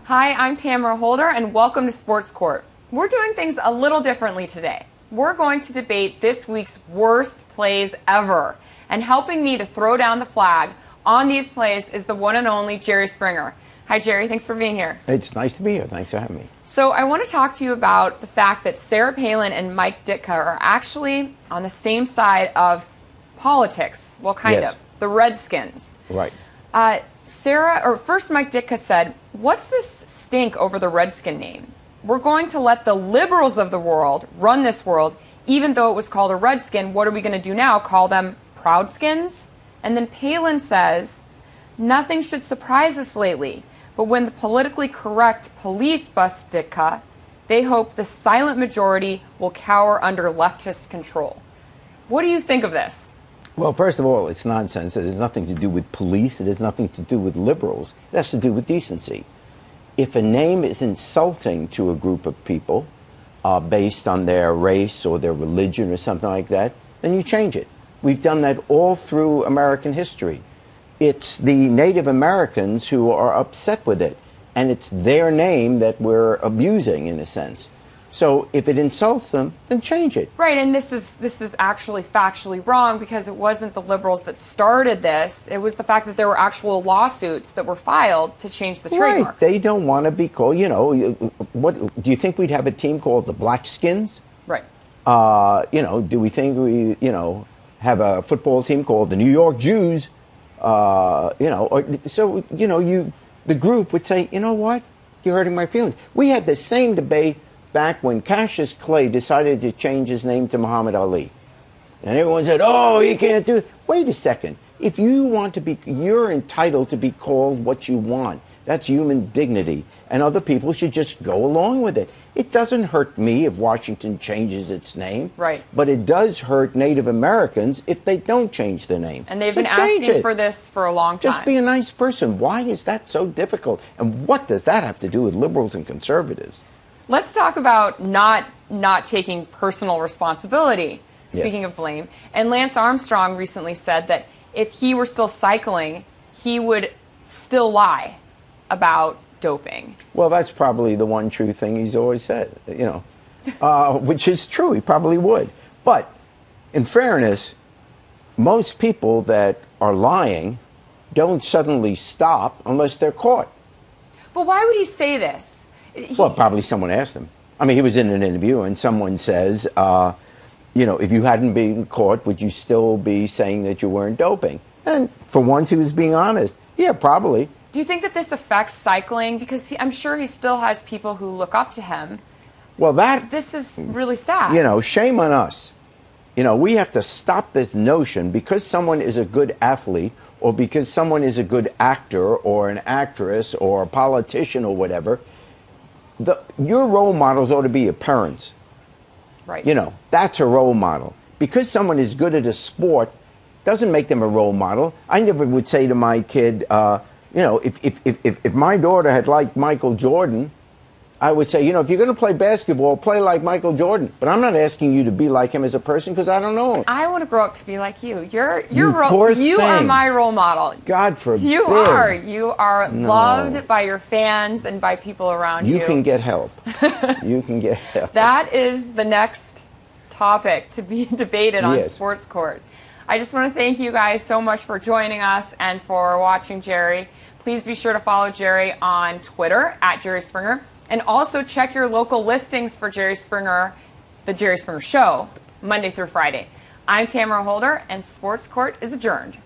Hi, I'm Tamara Holder, and welcome to Sports Court. We're doing things a little differently today. We're going to debate this week's worst plays ever, and helping me to throw down the flag on these plays is the one and only Jerry Springer. Hi, Jerry. Thanks for being here. It's nice to be here. Thanks for having me. So I want to talk to you about the fact that Sarah Palin and Mike Ditka are actually on the same side of politics. Well, kind Yes. of. The Redskins. Right. First Mike Ditka said, "What's this stink over the Redskin name? We're going to let the liberals of the world run this world, even though it was called a Redskin. What are we going to do now? Call them Proudskins?" And then Palin says, "Nothing should surprise us lately, but when the politically correct police bust Ditka, they hope the silent majority will cower under leftist control." What do you think of this? Well, first of all, it's nonsense. It has nothing to do with police. It has nothing to do with liberals. It has to do with decency. If a name is insulting to a group of people based on their race or their religion or something like that, then you change it. We've done that all through American history. It's the Native Americans who are upset with it, and it's their name that we're abusing in a sense. So if it insults them, then change it. Right, and this is actually factually wrong because it wasn't the liberals that started this. It was the fact that there were actual lawsuits that were filed to change the trademark. Right. They don't want to be called, what do you think we'd have a team called the Blackskins? Right. Do we think we, have a football team called the New York Jews? The group would say, you know what? You're hurting my feelings. We had the same debate back when Cassius Clay decided to change his name to Muhammad Ali. And everyone said, oh, you can't do it. Wait a second. If you want to be, you're entitled to be called what you want. That's human dignity. And other people should just go along with it. It doesn't hurt me if Washington changes its name. Right. But it does hurt Native Americans if they don't change their name. And they've been asking for this for a long time. Just be a nice person. Why is that so difficult? And what does that have to do with liberals and conservatives? Let's talk about not taking personal responsibility, speaking Yes. of blame. And Lance Armstrong recently said that if he were still cycling, he would still lie about doping. Well, that's probably the one true thing he's always said, which is true. He probably would. But in fairness, most people that are lying don't suddenly stop unless they're caught. But why would he say this? Well, probably someone asked him. I mean, he was in an interview and someone says, if you hadn't been caught, would you still be saying that you weren't doping? And for once, he was being honest. Yeah, probably. Do you think that this affects cycling? Because I'm sure he still has people who look up to him. Well, This is really sad. Shame on us. We have to stop this notion because someone is a good athlete or because someone is a good actor or an actress or a politician or whatever, your role models ought to be your parents. Right. That's a role model. Because someone is good at a sport doesn't make them a role model. I never would say to my kid, if my daughter had liked Michael Jordan, I would say, if you're going to play basketball, play like Michael Jordan. But I'm not asking you to be like him as a person because I don't know him. I want to grow up to be like you. You are my role model. God forbid. You are loved by your fans and by people around you. You can get help. You can get help. That is the next topic to be debated on Yes. Sports Court. I just want to thank you guys so much for joining us and for watching Jerry. Please be sure to follow Jerry on Twitter @JerrySpringer. And also check your local listings for Jerry Springer, The Jerry Springer Show, Monday through Friday. I'm Tamara Holder, and Sports Court is adjourned.